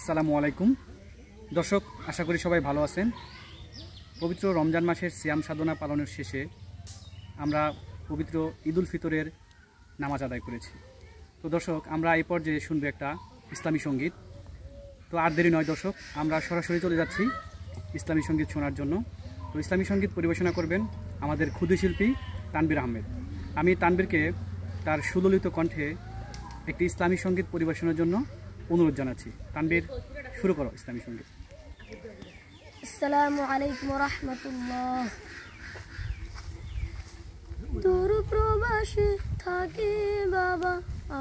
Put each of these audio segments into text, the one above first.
আসসালামু আলাইকুম দর্শক, আশা করি সবাই ভালো আছেন। পবিত্র রমজান মাসের সিয়াম সাধনা পালনের শেষে আমরা পবিত্র ঈদুল ফিতরের নামাজ আদায় করেছি। তো দর্শক, আমরা এই পর্যায়ে শুনবো একটা ইসলামী সঙ্গীত। তো আর দেরি নয় দর্শক, আমরা সরাসরি চলে যাচ্ছি ইসলামী সঙ্গীত শোনার জন্য। তো ইসলামী সঙ্গীত পরিবেশনা করবেন আমাদের ক্ষুদে শিল্পী তানবীর আহমেদ। আমি তানবীরকে তার সুললিত কণ্ঠে একটি ইসলামী সঙ্গীত পরিবেশনের জন্য অনুরোধ জানাচ্ছি। তানবীর, শুরু করো ইসলামী সঙ্গীত। আসসালামু আলাইকুম রাহমাতুল্লাহ। দূর প্রবাসে থাকে বাবা,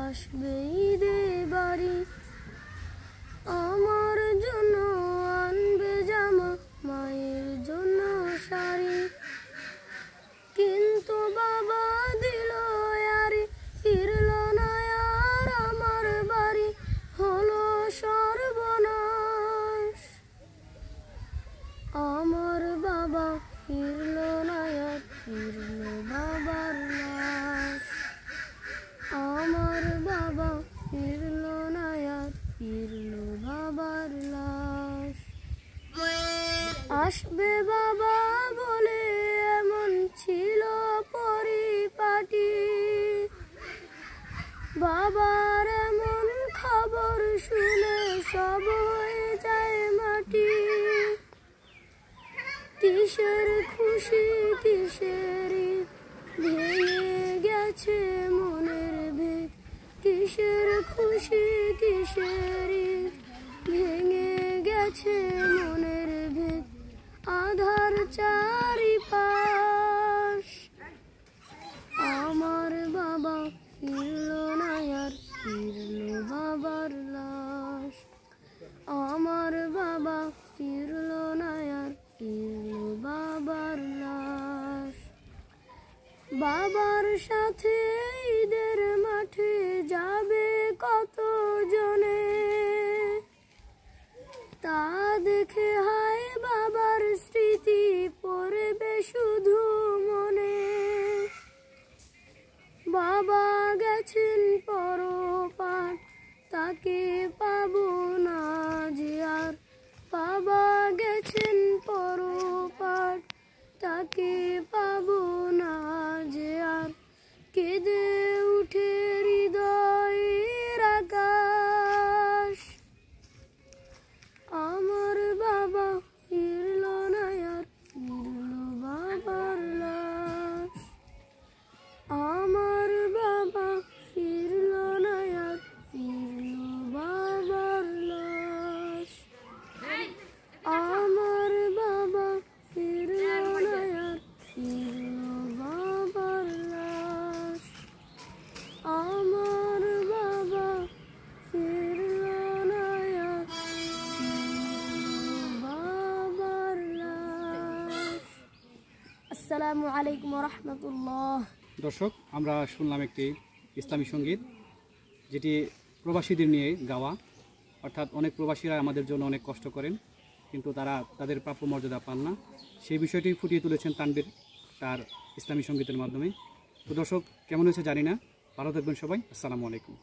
আসবে ঈদে বাড়ি, আমার জন্য আনবে জামা, মায়ের জন্য শাড়ি। কিন্তু বাবা দিল আরে, ফিরল না আর আমার বাড়ি, হলো সর্বনাশ। আমার বাবা ফিরল না আর, ফিরল বাবার লাশ। আমার বাবা ফিরল না আর, ফিরল বাবার লাশ। আসবে বাবা বলে এমন ছিল পরিপাটি, বাবার এমন খবর শুনে সব হয়ে যায় মাটি। কিসের খুশি কিসের ঈদ, ভেঙে গেছে মনের ভেদ। কিসের খুশি কিসের ঈদ, ভেঙে গেছে মনের ভেদ। আধার চারিপাশ, আমার বাবা ফিরল না আর, ফিরল বাবার লাশ। আমার বাবা ফিরল না আর, ফিরল বাবার লাশ। বাবার সাথে ঈদের মাঠে যাবে কত জনে, তা দেখে হায় বাবার স্মৃতি পড়বে শুধু মনে। বাবা গেছেন পরপার, তাকে পাবো না যে আর। বাবা গেছেন পরপার, তাকে পাবো না যে আর। কেঁদে উঠে হৃদয়ের আকাশ, আমার বাবা ফিরল না আর, ফিরল বাবার লাশ। আমার বাবা ফিরল না আর, ফিরল বাবার লাশ। আমার বাবা ফিরল না আর, ফিরল বাবার লাশ। আমার বাবা ফিরল না আর, ফিরল বাবার লাশ। আসসালামু আলাইকুম রাহমাতুল্লাহ। দর্শক, আমরা শুনলাম একটি ইসলামী সঙ্গীত, যেটি প্রবাসীদের নিয়ে গাওয়া। অর্থাৎ অনেক প্রবাসীরা আমাদের জন্য অনেক কষ্ট করেন, কিন্তু তারা তাদের প্রাপ্য মর্যাদা পান না। সেই বিষয়টি ফুটিয়ে তুলেছেন তানবীর তার ইসলামী সঙ্গীতের মাধ্যমে। তো দর্শক, কেমন হয়েছে জানি না, ভালো থাকবেন সবাই। আসসালামু আলাইকুম।